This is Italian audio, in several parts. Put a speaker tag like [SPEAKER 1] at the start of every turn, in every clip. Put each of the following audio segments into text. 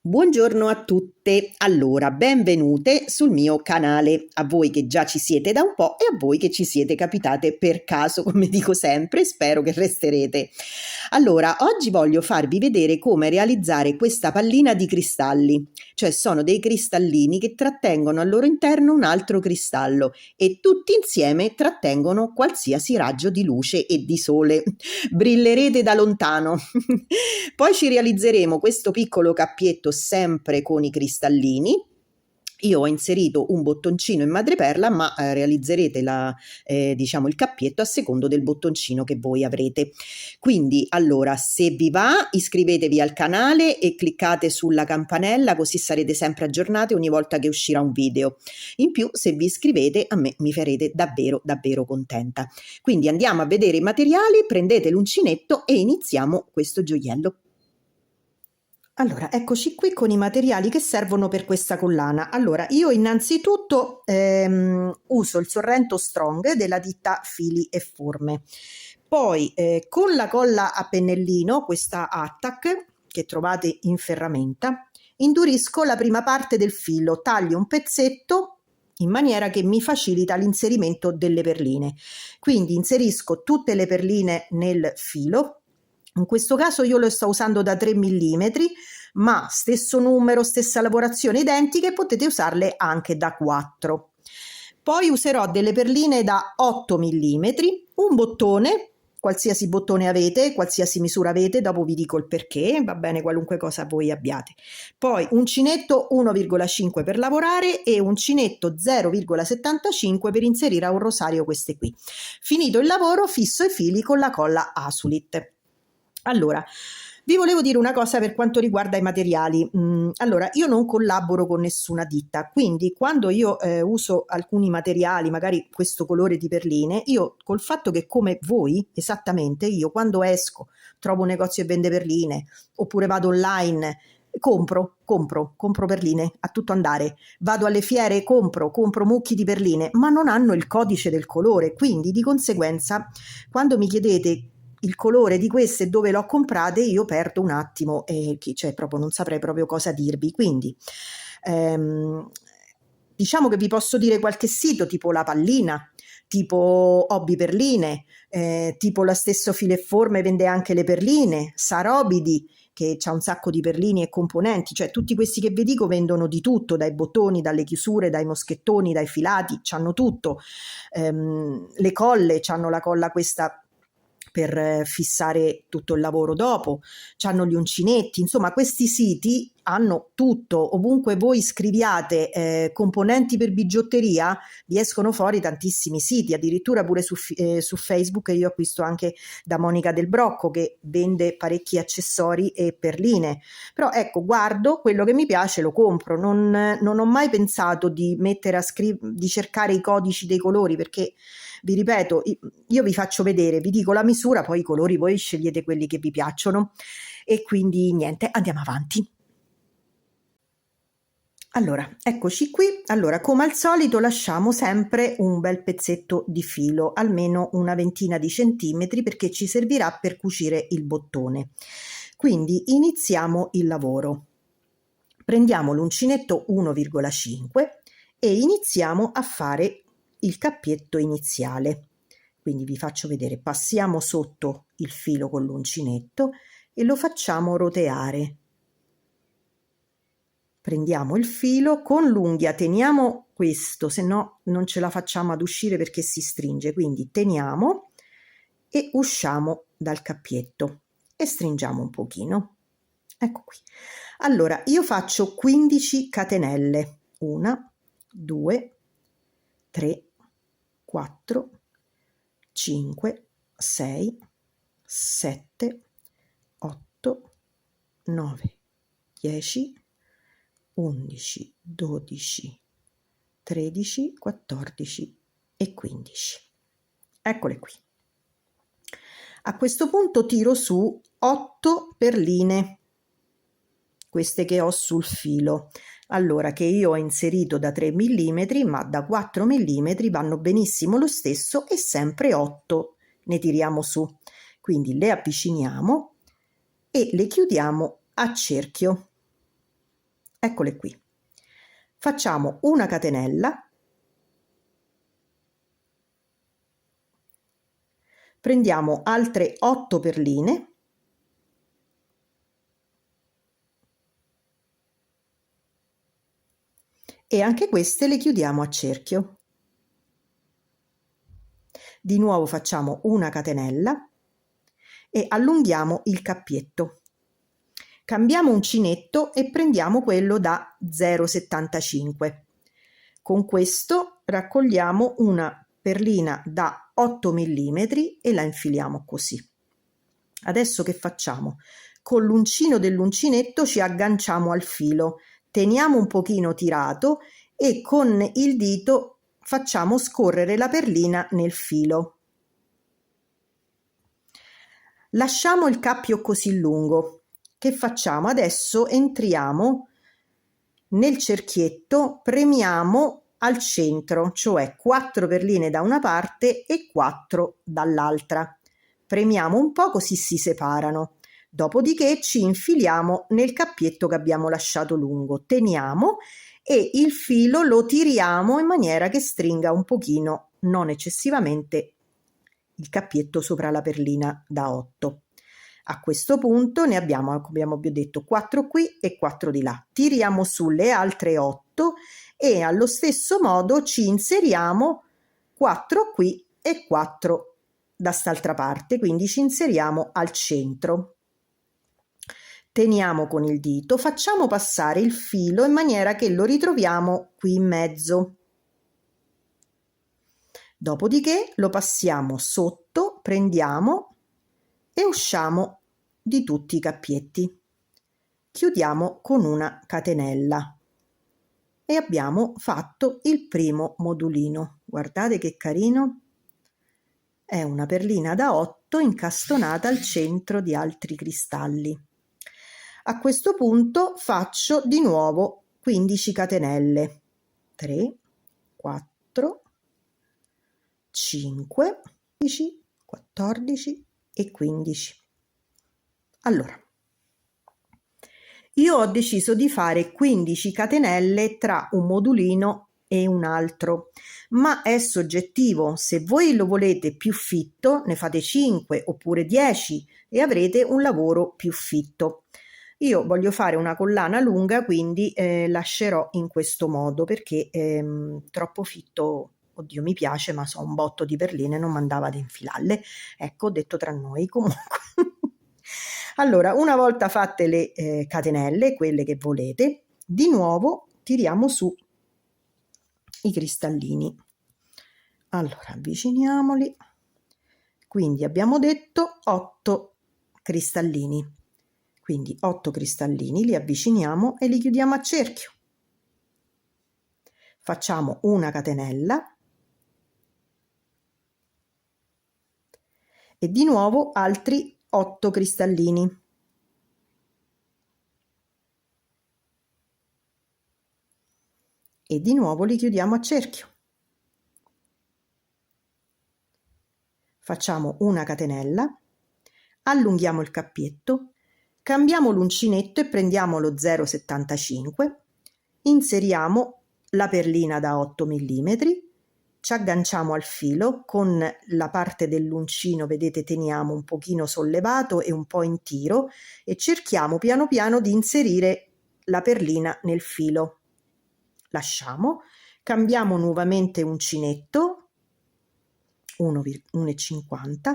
[SPEAKER 1] Buongiorno a tutte, allora benvenute sul mio canale, a voi che già ci siete da un po' e a voi che ci siete capitate per caso, come dico sempre, spero che resterete. Allora, oggi voglio farvi vedere come realizzare questa pallina di cristalli, cioè sono dei cristallini che trattengono al loro interno un altro cristallo e tutti insieme trattengono qualsiasi raggio di luce e di sole. Brillerete da lontano. Poi ci realizzeremo questo piccolo cappietto sempre con i cristallini. Io ho inserito un bottoncino in madreperla, ma realizzerete diciamo il cappietto a secondo del bottoncino che voi avrete. Quindi, allora, se vi va, iscrivetevi al canale e cliccate sulla campanella, così sarete sempre aggiornati ogni volta che uscirà un video. In più, se vi iscrivete, a me mi farete davvero, davvero contenta. Quindi andiamo a vedere i materiali, prendete l'uncinetto e iniziamo questo gioiello. Allora, eccoci qui con i materiali che servono per questa collana. Allora, io innanzitutto uso il Sorrento Strong della ditta Fili e Forme. Poi con la colla a pennellino, questa Attack, che trovate in ferramenta, indurisco la prima parte del filo, taglio un pezzetto in maniera che mi facilita l'inserimento delle perline. Quindi inserisco tutte le perline nel filo. In questo caso io lo sto usando da 3 mm, ma stesso numero, stessa lavorazione identiche, potete usarle anche da 4. Poi userò delle perline da 8 mm, un bottone, qualsiasi bottone avete, qualsiasi misura avete, dopo vi dico il perché, va bene qualunque cosa voi abbiate. Poi uncinetto 1,5 per lavorare e uncinetto 0,75 per inserire a un rosario queste qui. Finito il lavoro, fisso i fili con la colla Asulit. Allora, vi volevo dire una cosa per quanto riguarda i materiali. Allora, io non collaboro con nessuna ditta, quindi quando io uso alcuni materiali, magari questo colore di perline, io col fatto che come voi, esattamente, io quando esco, trovo un negozio che vende perline, oppure vado online, compro perline a tutto andare, vado alle fiere, compro mucchi di perline, ma non hanno il codice del colore, quindi di conseguenza quando mi chiedete il colore di queste e dove l'ho comprate, io perdo un attimo e cioè proprio non saprei proprio cosa dirvi. Quindi diciamo che vi posso dire qualche sito tipo La Pallina, tipo Hobby Perline, tipo la stesso Fili e Forme vende anche le perline, Sarobidi che c'ha un sacco di perlini e componenti, cioè tutti questi che vi dico vendono di tutto, dai bottoni, dalle chiusure, dai moschettoni, dai filati, c'hanno tutto. Le colle, c'hanno la colla questa per fissare tutto il lavoro dopo, c'hanno gli uncinetti, insomma questi siti hanno tutto, ovunque voi scriviate componenti per bigiotteria vi escono fuori tantissimi siti, addirittura pure su Facebook io acquisto anche da Monica Del Brocco che vende parecchi accessori e perline, però ecco guardo quello che mi piace lo compro, non ho mai pensato di mettere di cercare i codici dei colori perché vi ripeto, io vi faccio vedere, vi dico la misura, poi i colori voi scegliete quelli che vi piacciono e quindi niente, andiamo avanti. Allora, eccoci qui. Allora, come al solito lasciamo sempre un bel pezzetto di filo, almeno una ventina di centimetri, perché ci servirà per cucire il bottone. Quindi iniziamo il lavoro. Prendiamo l'uncinetto 1,5 e iniziamo a fare il cappietto iniziale. Quindi vi faccio vedere, passiamo sotto il filo con l'uncinetto e lo facciamo roteare. Prendiamo il filo, con l'unghia teniamo questo, se no non ce la facciamo ad uscire perché si stringe, quindi teniamo e usciamo dal cappietto e stringiamo un pochino. Ecco qui. Allora, io faccio 15 catenelle, 1, 2, 3, 4, 5, 6, 7, 8, 9, 10, 11, 12, 13, 14 e 15. Eccole qui. A questo punto tiro su 8 perline, queste che ho sul filo. Allora, che io ho inserito da 3 mm, ma da 4 mm vanno benissimo lo stesso e sempre 8 ne tiriamo su. Quindi le avviciniamo e le chiudiamo a cerchio. eccole qui. Facciamo una catenella, prendiamo altre 8 perline e anche queste le chiudiamo a cerchio. Di nuovo facciamo una catenella e allunghiamo il cappietto. Cambiamo uncinetto e prendiamo quello da 0,75. Con questo raccogliamo una perlina da 8 mm e la infiliamo così. Adesso che facciamo? Con l'uncino dell'uncinetto ci agganciamo al filo, teniamo un pochino tirato e con il dito facciamo scorrere la perlina nel filo. Lasciamo il cappio così lungo. Che facciamo? Adesso entriamo nel cerchietto, premiamo al centro, cioè 4 perline da una parte e 4 dall'altra. Premiamo un po' così si separano. Dopodiché ci infiliamo nel cappietto che abbiamo lasciato lungo, teniamo e il filo lo tiriamo in maniera che stringa un pochino, non eccessivamente, il cappietto sopra la perlina da 8. A questo punto ne abbiamo, come abbiamo detto, 4 qui e 4 di là. Tiriamo sulle altre 8 e allo stesso modo ci inseriamo 4 qui e 4 da quest'altra parte, quindi ci inseriamo al centro. Teniamo con il dito, facciamo passare il filo in maniera che lo ritroviamo qui in mezzo. Dopodiché lo passiamo sotto, prendiamo e usciamo di tutti i cappietti. Chiudiamo con una catenella e abbiamo fatto il primo modulino. Guardate che carino! È una perlina da 8 incastonata al centro di altri cristalli. A questo punto faccio di nuovo 15 catenelle. 3, 4, 5, 10, 14 e 15. Allora, io ho deciso di fare 15 catenelle tra un modulino e un altro, ma è soggettivo. Se voi lo volete più fitto, ne fate 5 oppure 10 e avrete un lavoro più fitto. Io voglio fare una collana lunga, quindi lascerò in questo modo perché troppo fitto, oddio, mi piace, ma so un botto di perline, non mandava ad infilarle. Ecco, detto tra noi, comunque. Allora, una volta fatte le catenelle, quelle che volete, di nuovo tiriamo su i cristallini. Allora, avviciniamoli. Quindi abbiamo detto 8 cristallini. Quindi 8 cristallini li avviciniamo e li chiudiamo a cerchio. Facciamo una catenella e di nuovo altri 8 cristallini. E di nuovo li chiudiamo a cerchio. Facciamo una catenella, allunghiamo il cappietto, cambiamo l'uncinetto e prendiamo lo 0,75, inseriamo la perlina da 8 mm, ci agganciamo al filo, con la parte dell'uncino, vedete, teniamo un pochino sollevato e un po' in tiro e cerchiamo piano piano di inserire la perlina nel filo. Lasciamo, cambiamo nuovamente uncinetto, 1,50.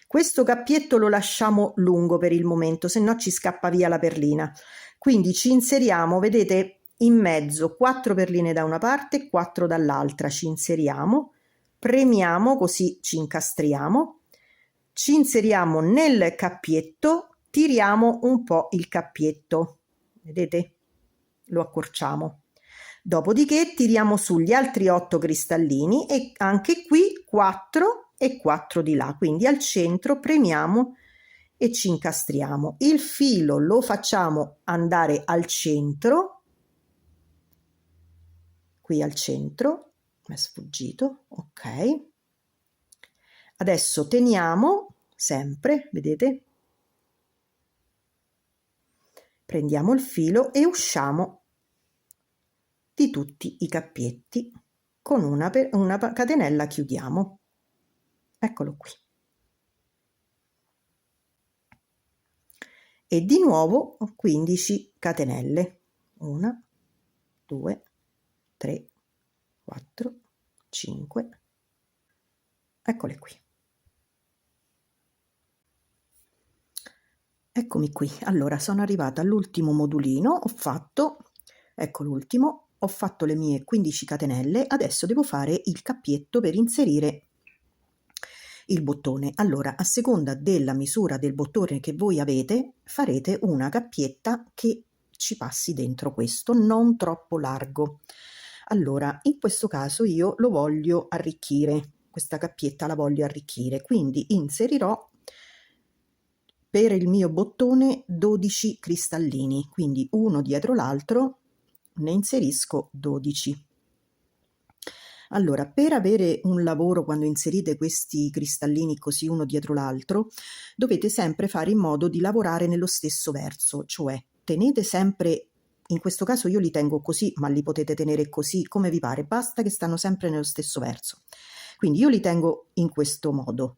[SPEAKER 1] Questo cappietto lo lasciamo lungo per il momento, se no ci scappa via la perlina. Quindi ci inseriamo, vedete, in mezzo 4 perline da una parte e 4 dall'altra. Ci inseriamo, premiamo così ci incastriamo, ci inseriamo nel cappietto, tiriamo un po' il cappietto, vedete? Lo accorciamo. Dopodiché tiriamo su gli altri 8 cristallini e anche qui 4 e 4 di là, quindi al centro premiamo e ci incastriamo. Il filo lo facciamo andare al centro, qui al centro, mi è sfuggito, ok. Adesso teniamo sempre, vedete? Prendiamo il filo e usciamo di tutti i cappietti. Con una catenella chiudiamo. Eccolo qui. E di nuovo 15 catenelle. 1, 2, 3, 4, 5. Eccole qui. Eccomi qui. Allora, sono arrivata all'ultimo modulino, ho fatto, ecco l'ultimo, ho fatto le mie 15 catenelle, adesso devo fare il cappietto per inserire il bottone. Allora, a seconda della misura del bottone che voi avete, farete una cappietta che ci passi dentro questo, non troppo largo. Allora, in questo caso io lo voglio arricchire, questa cappietta la voglio arricchire, quindi inserirò per il mio bottone 12 cristallini, quindi uno dietro l'altro ne inserisco 12. Allora, per avere un lavoro quando inserite questi cristallini così uno dietro l'altro, dovete sempre fare in modo di lavorare nello stesso verso, cioè tenete sempre, in questo caso io li tengo così, ma li potete tenere così come vi pare, basta che stanno sempre nello stesso verso. Quindi io li tengo in questo modo,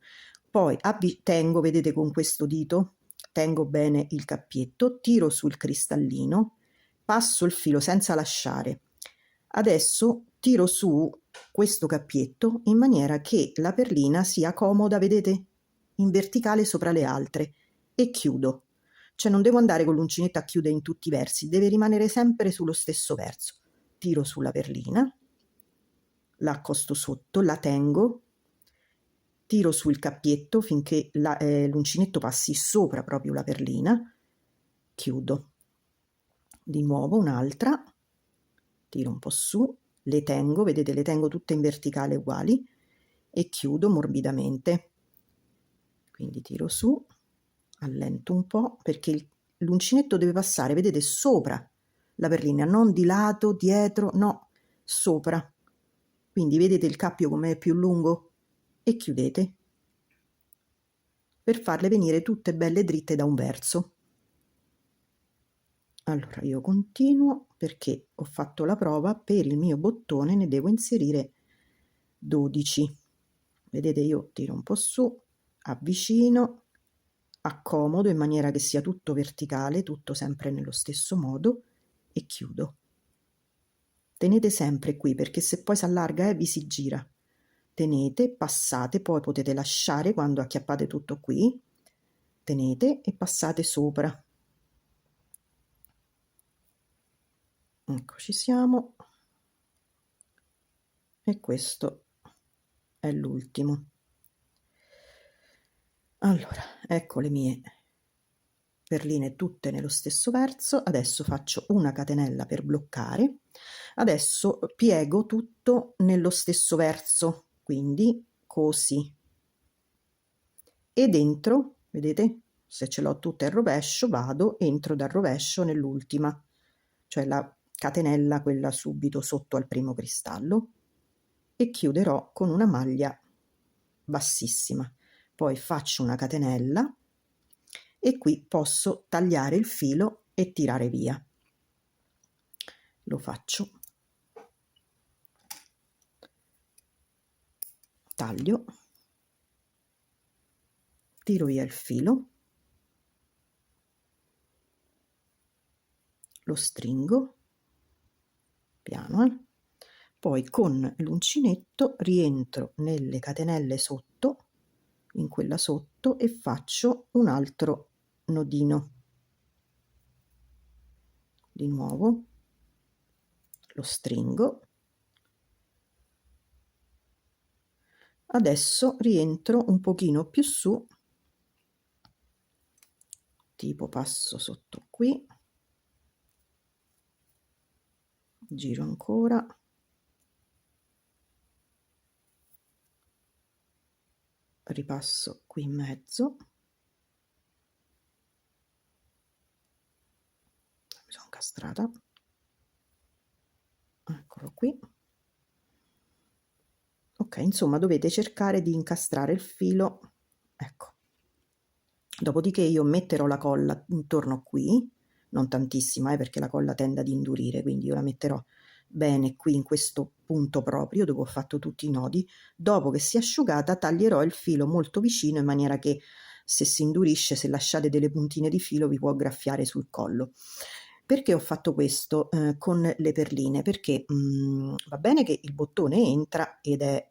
[SPEAKER 1] poi tengo, vedete con questo dito, tengo bene il cappietto, tiro sul cristallino, passo il filo senza lasciare. Adesso tiro su questo cappietto in maniera che la perlina sia comoda, vedete, in verticale sopra le altre, e chiudo. Cioè non devo andare con l'uncinetto a chiudere in tutti i versi, deve rimanere sempre sullo stesso verso. Tiro sulla perlina, la accosto sotto, la tengo, tiro sul cappietto finché l'uncinetto passi sopra proprio la perlina, chiudo. Di nuovo un'altra, tiro un po' su, le tengo, vedete, le tengo tutte in verticale uguali e chiudo morbidamente. Quindi tiro su, allento un po' perché l'uncinetto deve passare, vedete, sopra la perlina, non di lato, dietro, no, sopra. Quindi vedete il cappio com'è più lungo? E chiudete per farle venire tutte belle dritte da un verso. Allora io continuo perché ho fatto la prova, per il mio bottone ne devo inserire 12. Vedete, io tiro un po' su, avvicino, accomodo in maniera che sia tutto verticale, tutto sempre nello stesso modo e chiudo. Tenete sempre qui perché se poi si allarga vi si gira. Tenete, passate, poi potete lasciare quando acchiappate tutto qui, tenete e passate sopra. Ecco, ci siamo. E questo è l'ultimo. Allora, ecco le mie perline tutte nello stesso verso. Adesso faccio una catenella per bloccare. Adesso piego tutto nello stesso verso, quindi così. E dentro, vedete, se ce l'ho tutte al rovescio, vado, entro dal rovescio nell'ultima, cioè la catenella, quella subito sotto al primo cristallo, e chiuderò con una maglia bassissima. Poi faccio una catenella e qui posso tagliare il filo e tirare via. Lo faccio, taglio, tiro via il filo, lo stringo piano, poi con l'uncinetto rientro nelle catenelle sotto, in quella sotto, e faccio un altro nodino. Di nuovo lo stringo. Adesso rientro un pochino più su, tipo passo sotto qui, giro ancora, ripasso qui in mezzo, mi sono incastrata, eccolo qui. Ok, insomma dovete cercare di incastrare il filo, ecco. Dopodiché io metterò la colla intorno qui, non tantissima perché la colla tende ad indurire, quindi io la metterò bene qui in questo punto proprio dove ho fatto tutti i nodi. Dopo che si è asciugata taglierò il filo molto vicino in maniera che se si indurisce, se lasciate delle puntine di filo vi può graffiare sul collo. Perché ho fatto questo con le perline? Perché va bene che il bottone entra ed è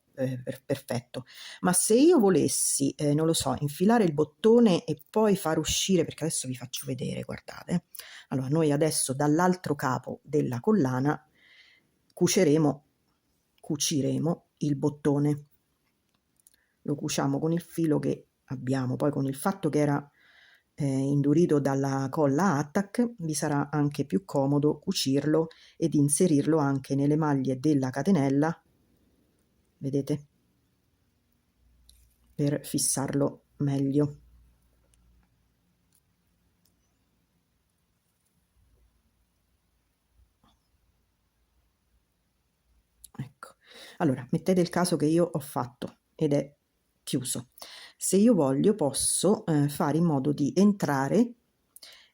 [SPEAKER 1] perfetto, ma se io volessi, non lo so, infilare il bottone e poi far uscire, perché adesso vi faccio vedere, guardate. Allora, noi adesso dall'altro capo della collana cuciremo il bottone. Lo cuciamo con il filo che abbiamo, poi con il fatto che era indurito dalla colla Attack vi sarà anche più comodo cucirlo ed inserirlo anche nelle maglie della catenella, vedete, per fissarlo meglio. Ecco, allora mettete il caso che io ho fatto ed è chiuso. Se io voglio posso fare in modo di entrare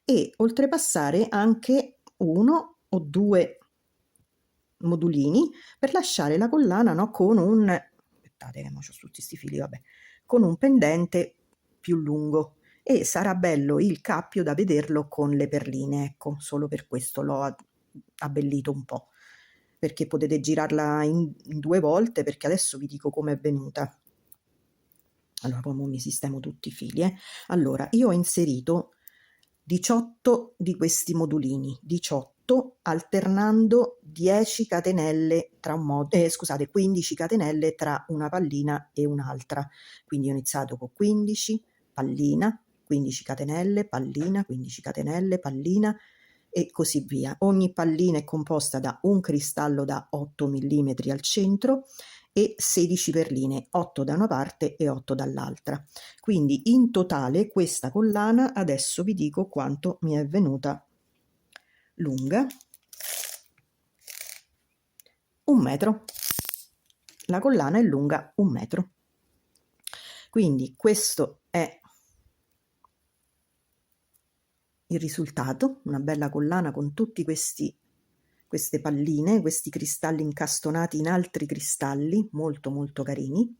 [SPEAKER 1] e oltrepassare anche uno o due modulini per lasciare la collana, no, con un, aspettate che mo c'ho tutti sti fili, vabbè, con un pendente più lungo, e sarà bello il cappio da vederlo con le perline, ecco, solo per questo l'ho abbellito un po', perché potete girarla in due volte, perché adesso vi dico come è venuta. Allora, poi mi sistemo tutti i fili, Allora, io ho inserito 18 di questi modulini, 18 alternando 10 catenelle tra un modo, scusate, 15 catenelle tra una pallina e un'altra. Quindi ho iniziato con 15, pallina, 15 catenelle, pallina, 15 catenelle, pallina e così via. Ogni pallina è composta da un cristallo da 8 mm al centro e 16 perline, 8 da una parte e 8 dall'altra. Quindi in totale questa collana adesso vi dico quanto mi è venuta lunga: 1 metro. La collana è lunga 1 metro. Quindi questo è il risultato, una bella collana con tutti queste palline, questi cristalli incastonati in altri cristalli molto molto carini.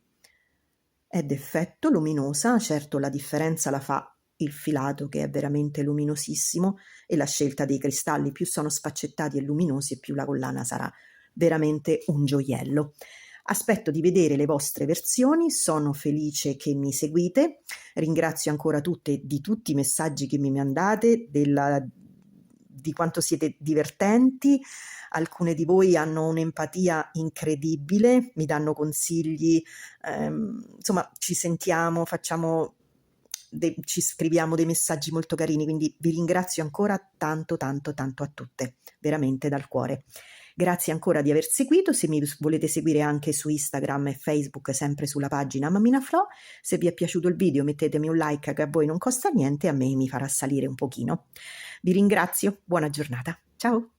[SPEAKER 1] È d'effetto, luminosa, certo la differenza la fa il filato che è veramente luminosissimo e la scelta dei cristalli, più sono sfaccettati e luminosi e più la collana sarà veramente un gioiello. Aspetto di vedere le vostre versioni, sono felice che mi seguite, ringrazio ancora tutti i messaggi che mi mandate, di quanto siete divertenti. Alcune di voi hanno un'empatia incredibile, mi danno consigli, insomma ci sentiamo, ci scriviamo dei messaggi molto carini, quindi vi ringrazio ancora tanto tanto tanto a tutte, veramente dal cuore. Grazie ancora di aver seguito, se mi volete seguire anche su Instagram e Facebook, sempre sulla pagina Mammina Flo. Se vi è piaciuto il video mettetemi un like che a voi non costa niente, a me mi farà salire un pochino. Vi ringrazio, buona giornata, ciao!